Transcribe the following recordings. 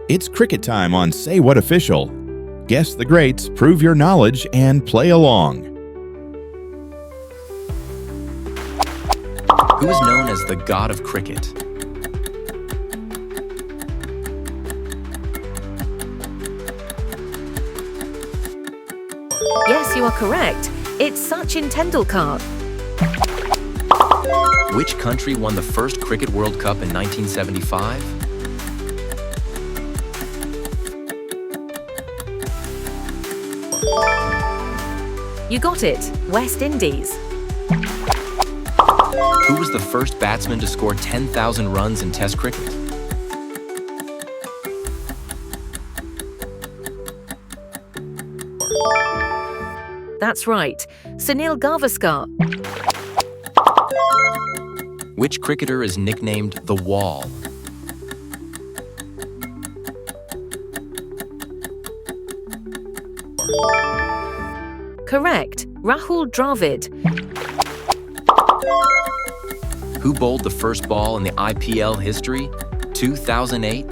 It's cricket time on Say What Official. Guess the greats, prove your knowledge, and play along. Who is known as the god of cricket? Yes, you are correct. It's Sachin Tendulkar. Which country won the first Cricket World Cup in 1975? You got it. West Indies. Who was the first batsman to score 10,000 runs in Test cricket? That's right. Sunil Gavaskar. Which cricketer is nicknamed the Wall? Correct. Rahul Dravid. Who bowled the first ball in the IPL history? 2008?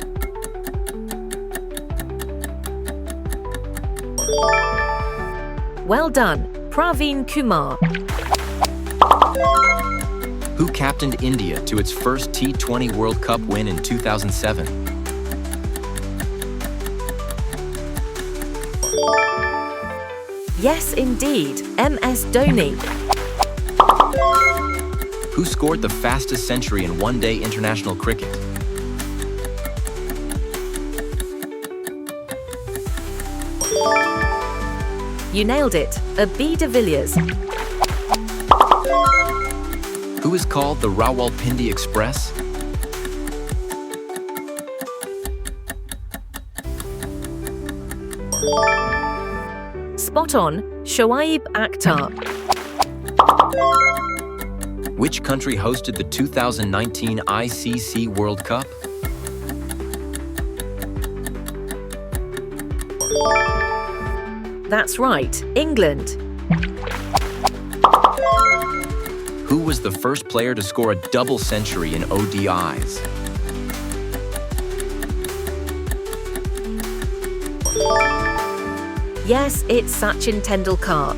Well done. Praveen Kumar. Who captained India to its first T20 World Cup win in 2007? Yes, indeed. MS Dhoni. Who scored the fastest century in one-day international cricket? You nailed it. B. de Villiers. Who is called the Rawalpindi Express? Spot on. Shoaib Akhtar. Which country hosted the 2019 ICC World Cup? That's right. England. Who was the first player to score a double century in ODIs? Yes, it's Sachin Tendulkar.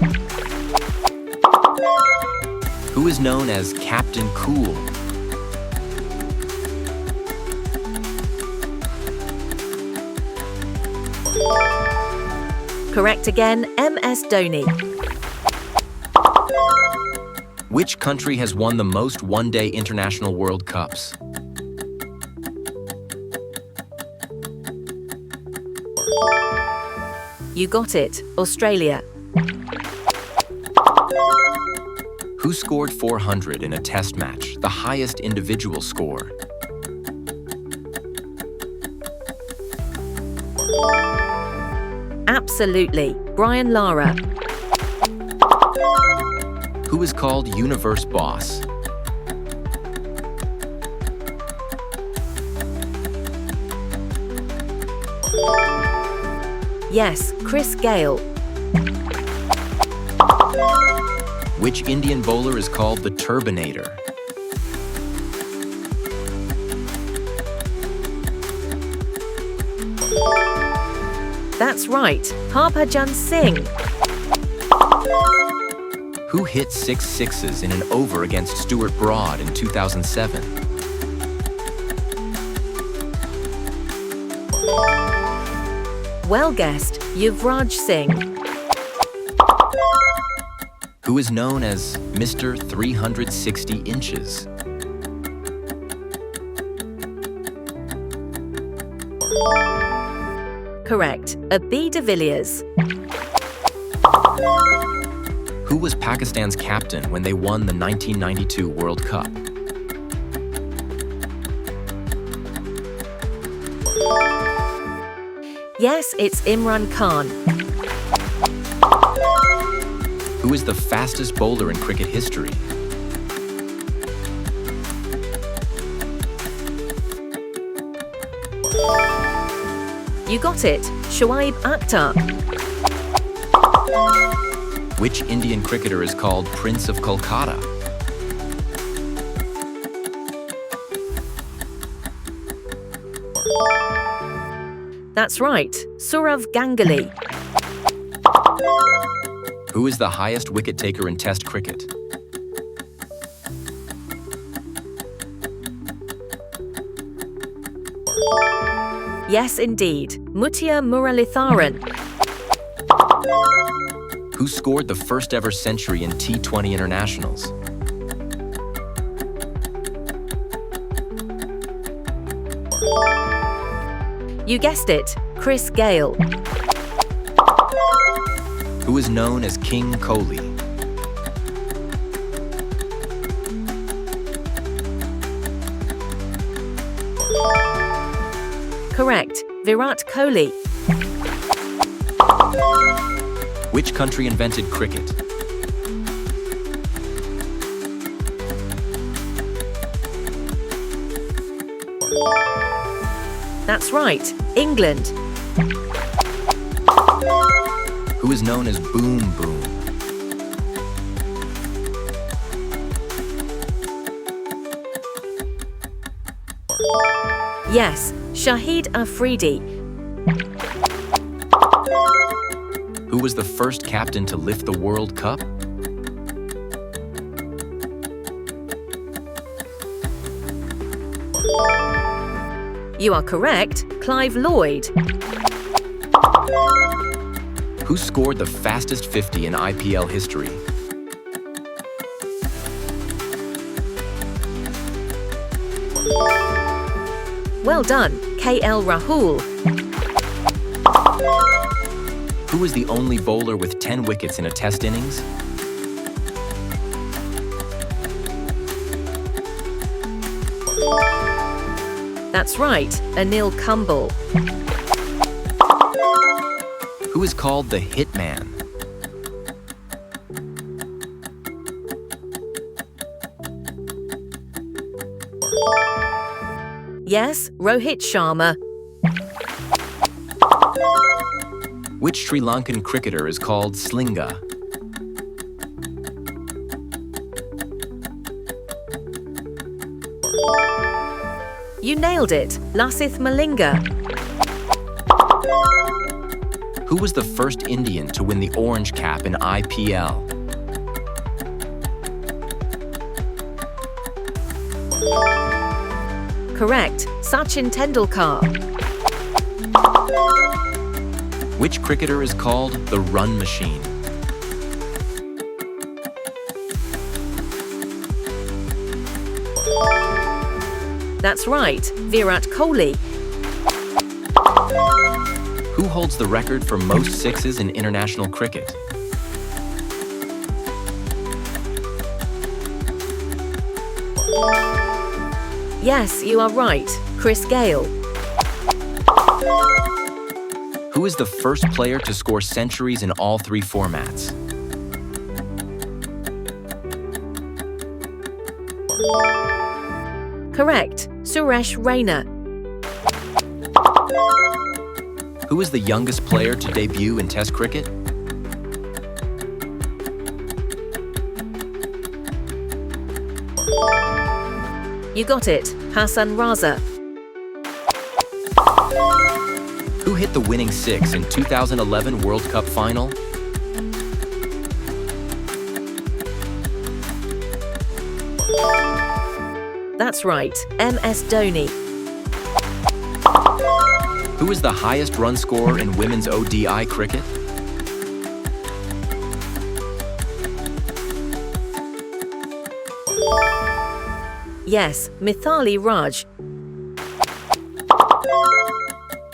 Who is known as Captain Cool? Correct again. MS Dhoni. Which country has won the most one-day international World Cups? You got it. Australia. Who scored 400 in a test match, the highest individual score? Absolutely. Brian Lara. Who is called Universe Boss? Yes, Chris Gale. Which Indian bowler is called the Turbinator? That's right. Harbhajan Singh. Who hit 6 sixes in an over against Stuart Broad in 2007? Well guessed. Yuvraj Singh. Who is known as Mr. 360 Inches? Correct. B. de Villiers. Who was Pakistan's captain when they won the 1992 World Cup? Yes, it's Imran Khan. Who is the fastest bowler in cricket history? You got it. Shoaib Akhtar. Which Indian cricketer is called Prince of Kolkata? That's right, Sourav Ganguly. Who is the highest wicket taker in Test cricket? Yes, indeed, Mutia Muralitharan. Who scored the first ever century in T20 internationals? You guessed it, Chris Gayle. Who is known as King Kohli? Correct, Virat Kohli. Which country invented cricket? That's right, England. Who is known as Boom Boom? Yes, Shahid Afridi. Who was the first captain to lift the World Cup? You are correct, Clive Lloyd. Who scored the fastest 50 in IPL history? Well done, KL Rahul. Who was the only bowler with 10 wickets in a Test innings? That's right, Anil Kumble. Who is called the Hitman? Yes, Rohit Sharma. Which Sri Lankan cricketer is called Slinga? You nailed it, Lasith Malinga. Who was the first Indian to win the orange cap in IPL? Correct, Sachin Tendulkar. Which cricketer is called the Run Machine? That's right, Virat Kohli. Who holds the record for most sixes in international cricket? Yes, you are right, Chris Gayle. Who is the first player to score centuries in all three formats? Correct, Suresh Raina. Who is the youngest player to debut in Test cricket? You got it, Hassan Raza. Who hit the winning six in 2011 World Cup final? That's right, MS Dhoni. Who is the highest run scorer in women's ODI cricket? Yes, Mithali Raj.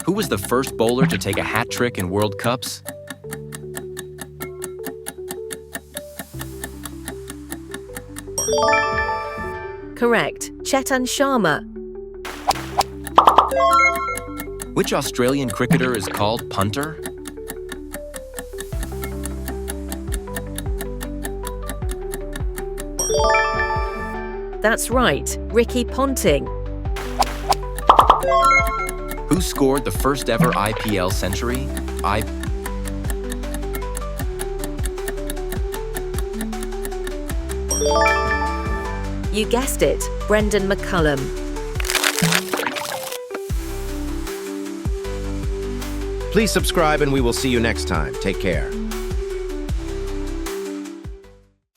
Who was the first bowler to take a hat trick in World Cups? Correct, Chetan Sharma. Which Australian cricketer is called punter? That's right, Ricky Ponting. Who scored the first ever IPL century? You guessed it, Brendan McCullum. Please subscribe and we will see you next time. Take care.